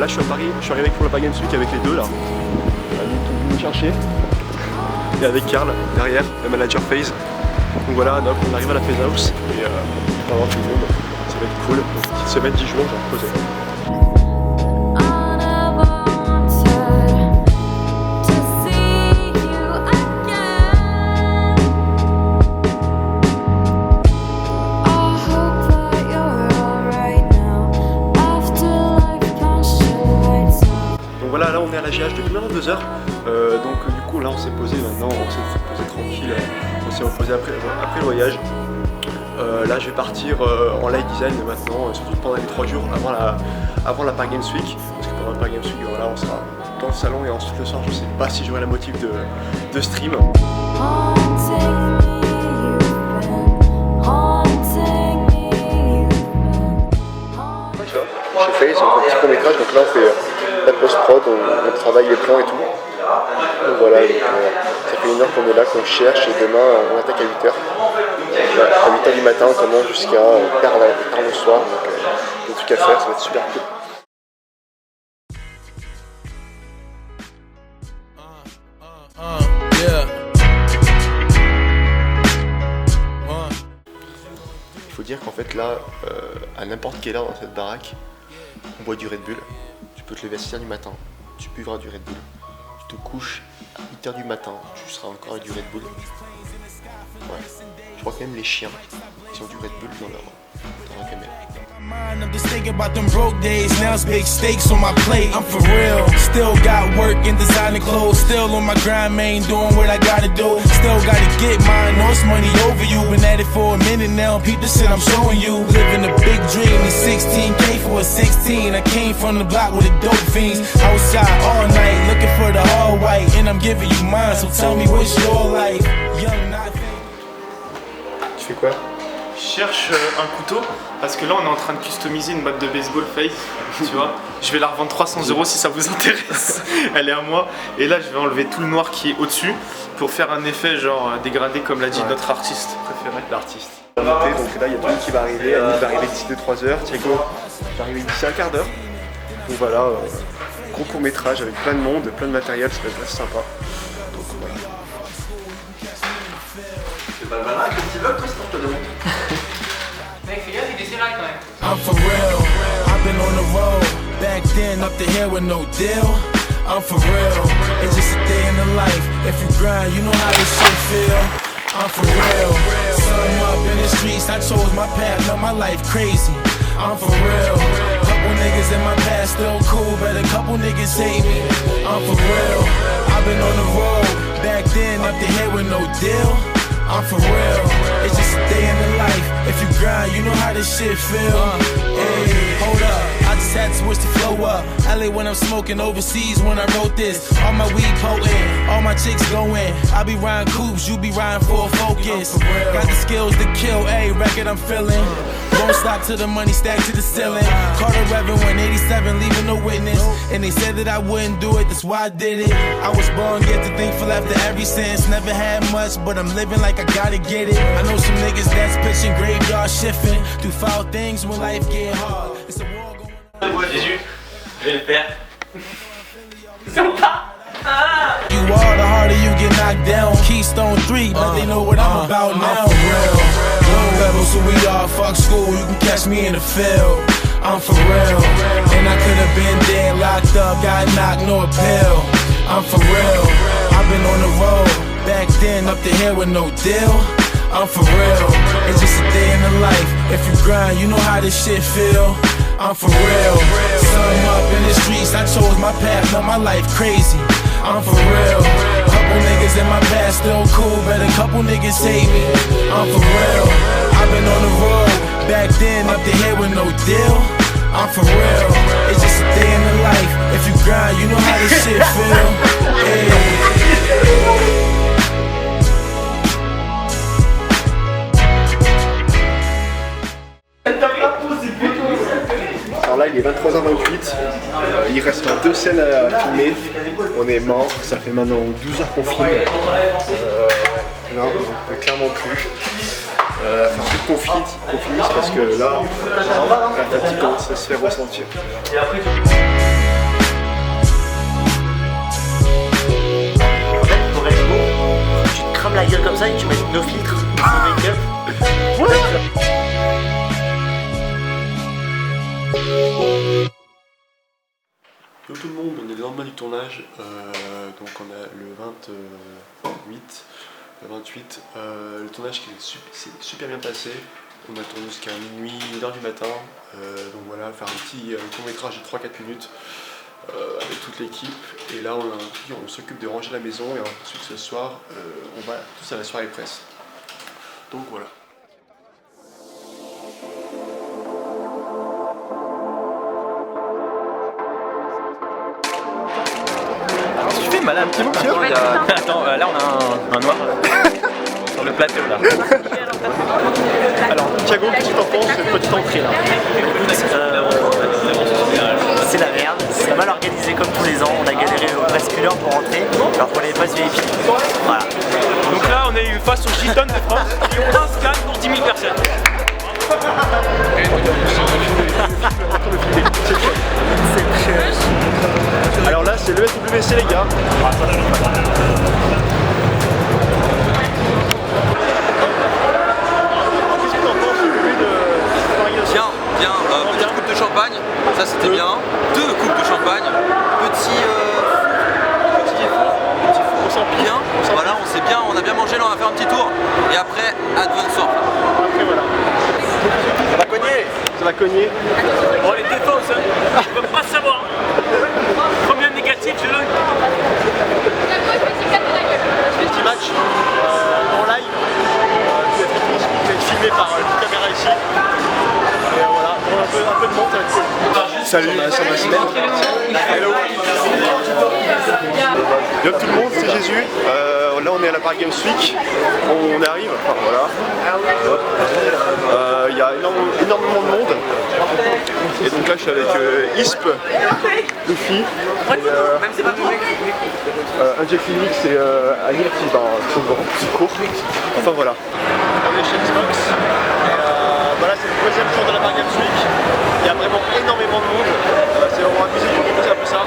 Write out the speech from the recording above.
là je suis à Paris, je suis arrivé pour la Paris Games Week avec les deux là. Nous chercher. Et avec Karl derrière, le manager FaZe. Donc voilà, donc on arrive à la FaZe House et on va voir tout le monde. Ça va être cool. Donc, petite semaine 10 jours, j'ai reposé. Voilà, là on est à la GH depuis maintenant 2 heures, donc du coup là on s'est posé maintenant, on s'est posé tranquille, on s'est reposé après le voyage. Là je vais partir en light design maintenant, surtout pendant les 3 jours avant la Paris Games Week, parce que pendant la Paris Games Week voilà, on sera dans le salon et ensuite le soir je sais pas si j'aurai la motive de stream. Chez FaZe, on fait un petit court-métrage, donc là on fait la post-prod, on travaille les plans et tout. Donc voilà, donc, ça fait 1 heure qu'on est là, qu'on cherche et demain on attaque à 8h. À 8h du matin on commence jusqu'à tard le soir, donc des trucs à faire, ça va être super cool. Il faut dire qu'en fait là, à n'importe quelle heure dans cette baraque, on boit du Red Bull. Tu peux te lever à 6h du matin, tu buvras du Red Bull. Tu te couches à 8h du matin, tu seras encore avec du Red Bull. Ouais. Je crois que même les chiens, ils ont du Red Bull dans leur gamelle. I'm just thinking about them broke days. Now it's big stakes on my plate. I'm for real. Still got work and designing clothes. Still on my grind, man, doing what I gotta do. Still gotta get mine. No, it's money over you. Been at it for a minute now. Peep the shit I'm showing you. Living a big dream. The 16K for a 16. I came from the block with the dope fiends. Outside all night, looking for the all white. And I'm giving you mine. So tell me what's your life. Young, not. Tu fais quoi? Je cherche un couteau parce que là on est en train de customiser une batte de baseball FaZe, tu vois. Je vais la revendre 300 € si ça vous intéresse. Elle est à moi. Et là je vais enlever tout le noir qui est au-dessus pour faire un effet genre dégradé comme l'a dit notre artiste préféré. L'artiste. Donc là il y a tout le monde qui va arriver, Annie va arriver d'ici 2-3 heures, Thiago va arriver d'ici un quart d'heure. Donc voilà, gros court métrage avec plein de monde, plein de matériel, ça va être assez sympa. Donc voilà. C'est pas le malin avec le petit vlog toi c'est pour te demander. Mec, fais gaffe, il est là quand même. I'm for real, I've been on the road, back then up to here with no deal. I'm for real, it's just a day in the life. If you grind, you know how this shit feel. I'm for real, some up in the streets, I chose my path, now my life crazy. I'm for real, couple niggas in my past still cool, but a couple niggas hate me. I'm for real, I've been on the road, back then up to here with no deal. I'm for real, it's just a day in the life. If you grind, you know how this shit feel. Hey, hold up, I just had to switch the flow up. LA when I'm smoking, overseas when I wrote this. All my weed potent, all my chicks going. I be riding coupes, you be riding full focus. Got the skills to kill, a record I'm feeling. Won't stop till the money stacked to the ceiling. Carter Reverend 187, leaving no witness. And they said that I wouldn't do it, that's why I did it. I was born, get to thankful after every sense. Never had much, but I'm living like I gotta get it. I know some niggas that's pitching graveyard shifting. Do foul things when life get hard. It's a war going on. Jésus, je vais le faire. You are, the harder you get knocked down. Keystone 3, but they know what I'm about now. I'm for real. Low level, so we all fuck school. You can catch me in the field. I'm for real. And I could have been dead, locked up, got knocked, no appeal. I'm for real. I've been on the road, back then up to here with no deal. I'm for real. It's just a day in the life. If you grind, you know how this shit feel. I'm for real. Some up in the streets, I chose my path, now my life crazy. I'm for real. Couple niggas in my past still cool, but a couple niggas hate me. I'm for real. I've been on the road, back then up to here with no deal. I'm for real. It's just a day in the life. If you grind, you know how this shit feel. Hey. Alors là il est 23h28, il reste 2 scènes à filmer, on est mort, ça fait maintenant 12 heures qu'on filme. Non, on peut clairement plus. Faire plus qu'on finisse parce que là, la fatigue commence à se faire ressentir. fermes la gueule comme ça et tu mets nos filtres, nos make-up. Yo tout le monde, on est le lendemain du tournage, donc on a le 28. Le tournage qui s'est super bien passé. On a tourné jusqu'à minuit, 1h du matin. Donc voilà, faire un petit court métrage de 3-4 minutes avec toute l'équipe. Et là on s'occupe de ranger la maison et ensuite ce soir on va tous à la soirée presse. Donc voilà. Tu fais mal un petit peu. Attends, là on a un noir sur le plateau là. Alors Thiago, qu'est-ce que t'en penses de cette petite entrée là? C'est la merde, c'est mal organisé comme tous les ans, on a galéré presque 1 heure pour rentrer, alors qu'on n'avait pas de VIP. Voilà. Donc là on est face aux Gitans de France qui ont un scan pour 10 000 personnes. Alors là c'est le SWC les gars. Bien, petite coupe de champagne, ça c'était bien. 2 coupes de champagne, petit four, on sent bien. Voilà, on s'est bien, on a bien mangé, là on va faire un petit tour. Et après, advance surf. Après voilà. Ça va cogner. Ça va cogner. Bon les défenses, hein. Je peux pas savoir. Combien de négatifs je donne. Petit match en live. Qui va être filmé par une caméra ici. Et voilà, un peu de monde, ça va être cool. Salut, ça va se mettre. Hello. Yo tout le monde, c'est Jésus. Là on est à la Paris Games Week. On arrive, enfin voilà. Il y a énormément de monde. Et donc là je suis avec Isp, Luffy, un Jack Phoenix et Anil qui court. Enfin voilà. On est chez Xbox. Voilà, c'est le 2e jour de la Paris Games Week. Il y a vraiment énormément de monde. C'est vraiment abusé, il faut proposer un peu ça.